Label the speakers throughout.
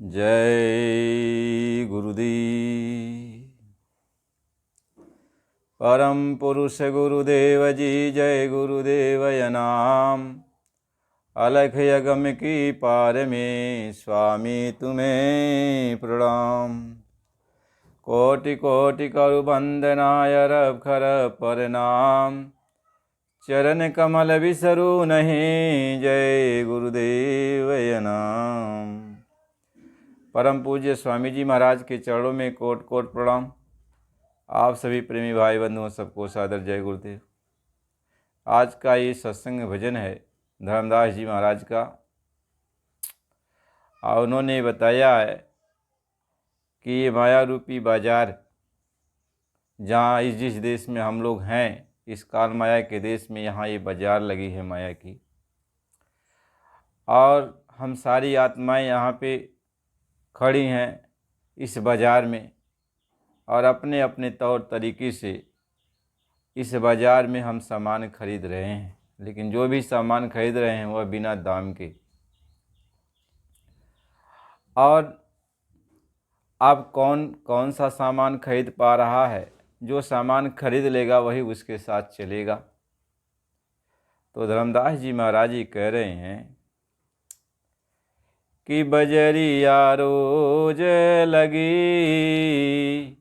Speaker 1: जय गुरुदेव। परम पुरुष गुरुदेव जी, जय गुरुदेवय नाम। अलख यगम की पार में स्वामी तुम्हें प्रणाम। कोटि कोटि करु वंदनाय रब खर प्रणाम। चरण कमल बिसरु नहीं, जय गुरुदेवय नाम। परम पूज्य स्वामी जी महाराज के चरणों में कोट कोट प्रणाम। आप सभी प्रेमी भाई बंधुओं सबको सादर जय गुरुदेव। आज का ये सत्संग भजन है धर्मदास जी महाराज का। और उन्होंने बताया है कि ये माया रूपी बाजार, जहाँ जिस देश में हम लोग हैं, इस काल माया के देश में, यहाँ ये बाजार लगी है माया की। और हम सारी आत्माएं यहाँ पे खड़ी हैं इस बाज़ार में, और अपने अपने तौर तरीके से इस बाज़ार में हम सामान खरीद रहे हैं। लेकिन जो भी सामान खरीद रहे हैं वह बिना दाम के। और अब कौन कौन सा सामान खरीद पा रहा है? जो सामान खरीद लेगा वही उसके साथ चलेगा। तो धर्मदास जी महाराज जी कह रहे हैं कि बजरिया रोज लगी,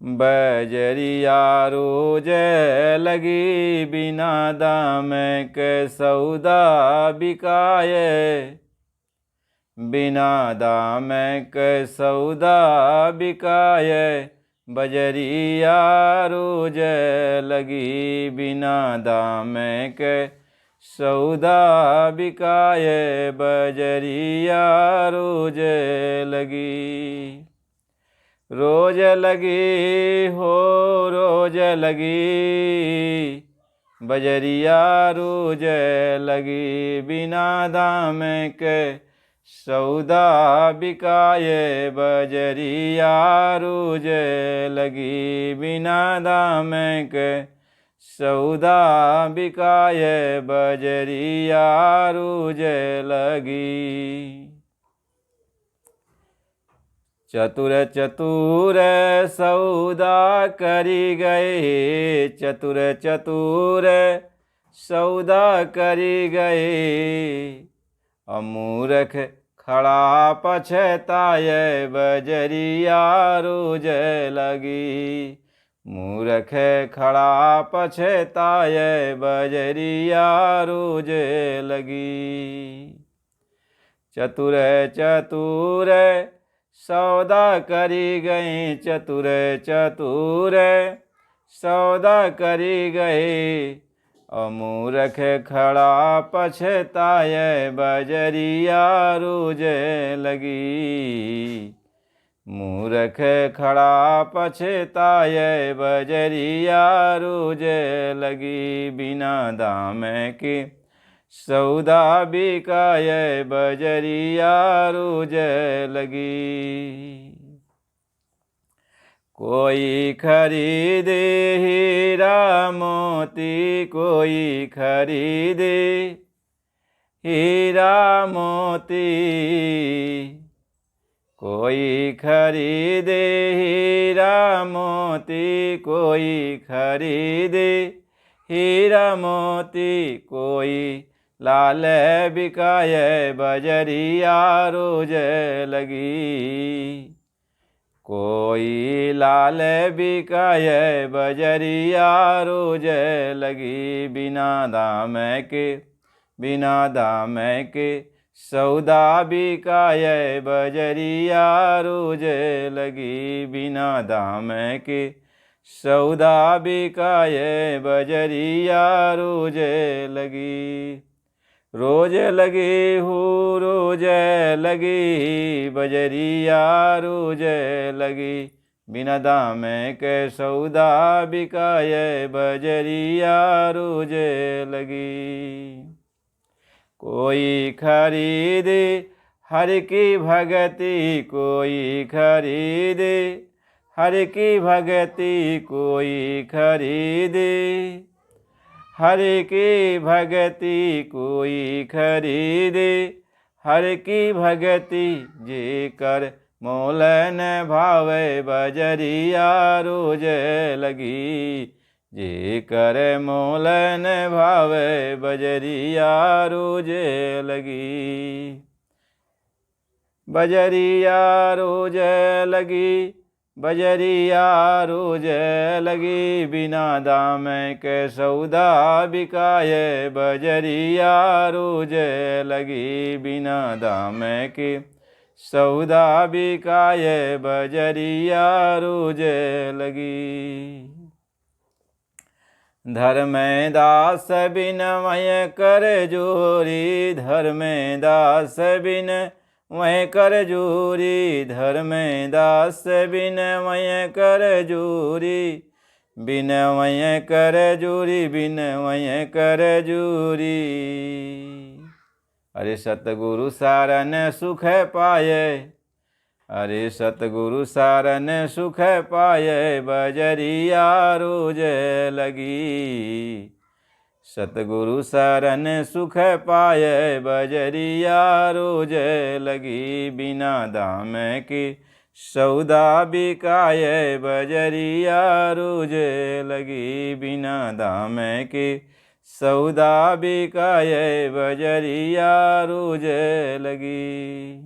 Speaker 1: बजरिया रोज लगी, बिना दाम के सौदा बिकाए, बिना दाम के सौदा बिकाए, बजरिया रोज लगी, बिना दाम के सौदा बिकाए, बजरिया रोज लगी। रोज लगी हो रोज लगी, बजरिया रोज लगी, बिना दाम के सौदा बिकाए, बजरिया रोज लगी, बिना दाम के सौदा बिकाए, बजरिया रोज लगी। चतुर चतुर सौदा करी गए, चतुर चतुर सौदा करी गए, अमूर्ख खड़ा पछताए, बजरिया रोज लगी, मूर्ख खड़ा पछताए, बजरिया रोज लगी। चतुर चतुर सौदा करी गए, चतुर चतुर सौदा करी गए, अमूर्ख खड़ा पछताए, बजरिया रोज लगी, मूर्ख खड़ा पछताए, बजरिया रोज लगी, बिना दाम के सौदा बिकाए, बजरिया रोज लगी। कोई खरीदे हीरा मोती, कोई खरीदे हीरा मोती, कोई खरीदे हीरा मोती, कोई खरीदे हीरा मोती, कोई लाल बिकाए, बजरिया रोज लगी, कोई लाल बिकाए, बजरिया रोज लगी, बिना दाम के, बिना दाम के सौदा बिकाए, बजरिया रोज लगी, बिना दाम के सौदा बिकाए, बजरिया रोज लगी। रोज लगी हो रोज लगी, बजरिया रोज लगी, बिना दाम के सौदा बिकाए, बजरिया रोज लगी। कोई खरीदे हर की भगति, कोई खरीदे हर की भगति, कोई खरीदे हरि की भगति कोई खरीदे, हर की भगति जे कर मोल न भावे, बजरिया रोज लगी जे कर मोल न भावे, बजरिया रोज लगी। बजरिया रोज लगी, बजरिया रोज लगी, बिना दाम के सौदा बिकाए, बजरिया रोज लगी, बिना दाम के सौदा बिकाए, बजरिया रोज लगी। धर्मदास बिनमय कर जोरी, धर्मदास बिन वह कर जोरी, धर्मदास बिनमय कर जोरी, बिनमय कर जोरी, बिनमय कर जोरी। अरे सतगुरु सारन सुख पाए, अरे सतगुरु सारन सुख पाए, बजरिया रोज लगी। सतगुरु शरण सुख पाए, बजरिया रोज लगी, बिना दाम की सौदा बिकाए, बजरिया रोज लगी, बिना दाम की सौदा बिकाए, बजरिया रोज लगी।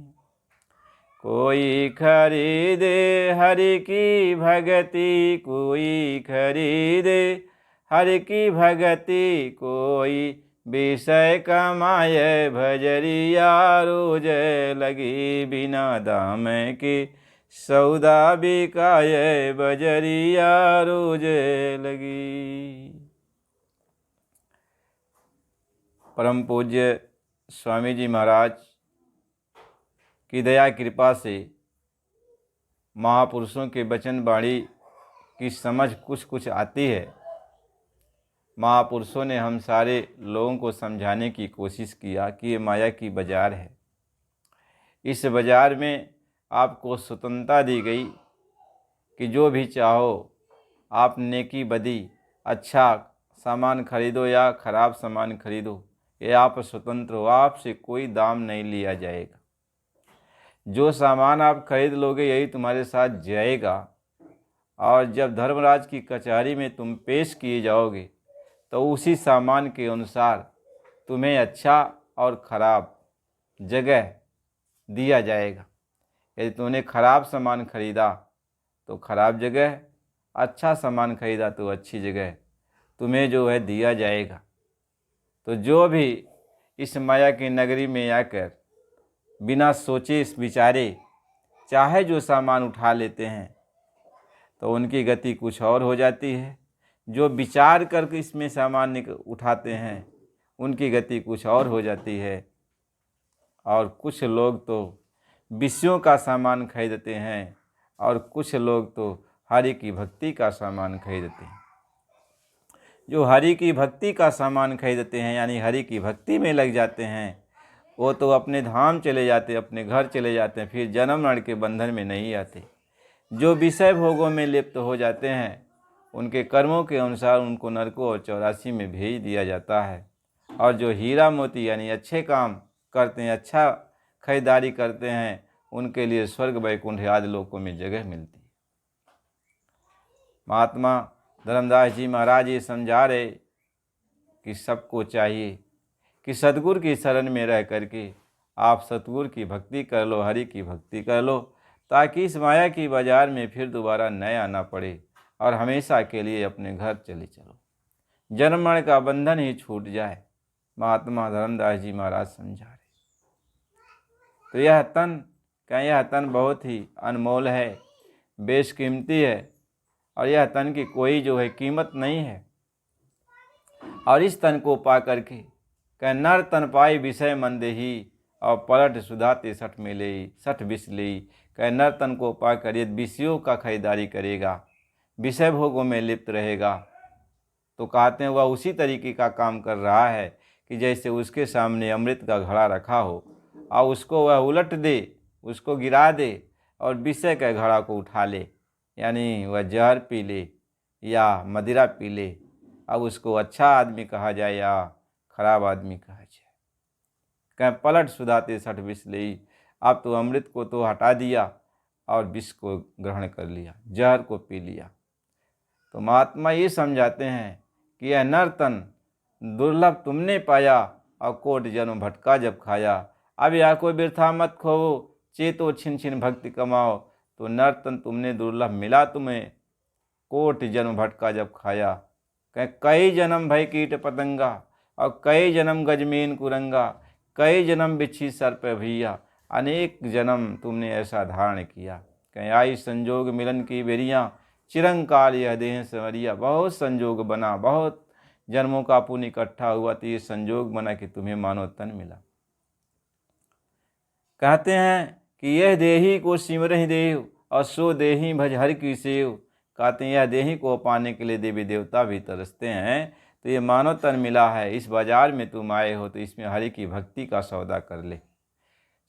Speaker 1: कोई खरीदे हरि की भगति, कोई खरीदे हरि की भगति, कोई विषय कमाए, भजरिया रोज लगी, बिना दाम की सौदा बिकाए, बजरिया रोज लगी। परम पूज्य स्वामी जी महाराज की दया कृपा से महापुरुषों के वचन वाणी की समझ कुछ कुछ आती है। महापुरुषों ने हम सारे लोगों को समझाने की कोशिश किया कि ये माया की बाज़ार है। इस बाज़ार में आपको स्वतंत्रता दी गई कि जो भी चाहो आप नेकी बदी अच्छा सामान खरीदो या ख़राब सामान खरीदो, ये आप स्वतंत्र हो, आपसे कोई दाम नहीं लिया जाएगा। जो सामान आप खरीद लोगे यही तुम्हारे साथ जाएगा, और जब धर्मराज की कचहरी में तुम पेश किए जाओगे तो उसी सामान के अनुसार तुम्हें अच्छा और ख़राब जगह दिया जाएगा। यदि तुमने ख़राब सामान खरीदा तो ख़राब जगह, अच्छा सामान खरीदा तो अच्छी जगह तुम्हें जो है दिया जाएगा। तो जो भी इस माया की नगरी में आकर बिना सोचे इस विचारे चाहे जो सामान उठा लेते हैं तो उनकी गति कुछ और हो जाती है। जो विचार करके इसमें सामान उठाते हैं उनकी गति कुछ और हो जाती है। और कुछ लोग तो विषयों का सामान खरीदते हैं और कुछ लोग तो हरि की भक्ति का सामान खरीदते हैं। जो हरि की भक्ति का सामान खरीदते हैं यानी हरि की भक्ति में लग जाते हैं, वो तो अपने धाम चले जाते, अपने घर चले जाते हैं, फिर जन्म मरण के बंधन में नहीं आते। जो विषय भोगों में लिप्त हो जाते हैं उनके कर्मों के अनुसार उनको नरकों और 84 में भेज दिया जाता है। और जो हीरा मोती यानी अच्छे काम करते हैं, अच्छा खरीदारी करते हैं, उनके लिए स्वर्ग वैकुंठ आदि लोकों में जगह मिलती है। महात्मा धर्मदास जी महाराज ये समझा रहे कि सबको चाहिए कि सतगुरु की शरण में रह करके आप सतगुरु की भक्ति कर लो, हरि की भक्ति कर लो, ताकि इस माया की बाज़ार में फिर दोबारा न आना पड़े और हमेशा के लिए अपने घर चले चलो, जन्म मरण का बंधन ही छूट जाए। महात्मा धर्मदास जी महाराज समझा रहे। तो यह तन बहुत ही अनमोल है, बेशकीमती है, और यह तन की कोई जो है कीमत नहीं है। और इस तन को पा करके कह नर तन पाई विषय मन देही, और पलट सुधाते 60 में ले 60 विष ले। कह नर तन को पाकर यदि विषयों का खरीदारी करेगा, विषय भोगों में लिप्त रहेगा, तो कहते हैं वह उसी तरीके का काम कर रहा है कि जैसे उसके सामने अमृत का घड़ा रखा हो और उसको वह उलट दे, उसको गिरा दे और विषय के घड़ा को उठा ले, यानी वह जहर पी ले या मदिरा पी ले अब उसको अच्छा आदमी कहा जाए या खराब आदमी कहा जाए। कहें पलट सुधाते सठ विष लेई, अब तो अमृत को तो हटा दिया और विष को ग्रहण कर लिया, जहर को पी लिया। तो महात्मा ये समझाते हैं कि यह नर्तन दुर्लभ तुमने पाया और कोट जन्म भटका जब खाया। अब यार कोई बिरथा मत खोवो, चेतो छिन छिन भक्ति कमाओ। तो नर्तन तुमने दुर्लभ मिला तुम्हें, कोट जन्म भटका जब खाया। कई जन्म भय कीट पतंगा और कई जन्म गजमेन कुरंगा, कई जन्म बिच्छी सर्प भैया, अनेक जन्म तुमने ऐसा धारण किया। कहीं आई संजोग मिलन की बेरियाँ, चिरंकाल यह देह संवरिया। बहुत संजोग बना, बहुत जन्मों का पुण्य इकट्ठा हुआ तो ये संजोग बना कि तुम्हें मानव तन मिला। कहते हैं कि यह देही को सिमरहि देव और सो देही भज हर की सेव। कहते हैं यह देही को पाने के लिए देवी देवता भी तरसते हैं। तो ये मानव तन मिला है, इस बाजार में तुम आए हो तो इसमें हरि की भक्ति का सौदा कर ले।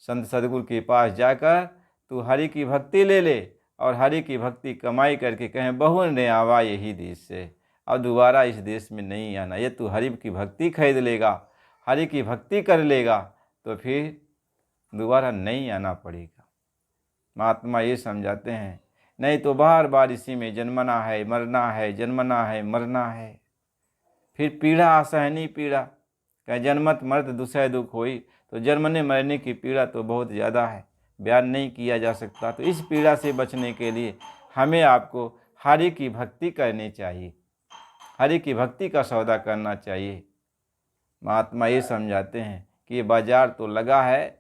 Speaker 1: संत सदगुरु के पास जाकर तू हरि की भक्ति ले ले और हरि की भक्ति कमाई करके कहें बहु ने आवा यही देश से, अब दोबारा इस देश में नहीं आना। ये तू हरि की भक्ति खरीद लेगा, हरि की भक्ति कर लेगा तो फिर दोबारा नहीं आना पड़ेगा। महात्मा ये समझाते हैं, नहीं तो बार बार इसी में जन्मना है मरना है, जन्मना है मरना है, फिर पीड़ा असहनीय पीड़ा। कहीं जन्मत मर्द दुसह दुख होई, तो जन्मने मरने की पीड़ा तो बहुत ज़्यादा है, बयान नहीं किया जा सकता। तो इस पीड़ा से बचने के लिए हमें आपको हरि की भक्ति करनी चाहिए, हरि की भक्ति का सौदा करना चाहिए। महात्मा ये समझाते हैं कि ये बाजार तो लगा है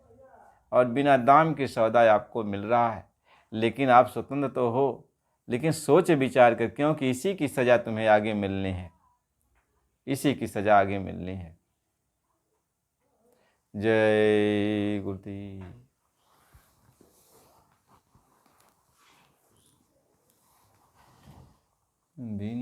Speaker 1: और बिना दाम के सौदा आपको मिल रहा है, लेकिन आप स्वतंत्र तो हो, लेकिन सोच विचार कर, क्योंकि इसी की सज़ा तुम्हें आगे मिलनी है, इसी की सज़ा आगे मिलनी है। जय गुरुदेव। दिन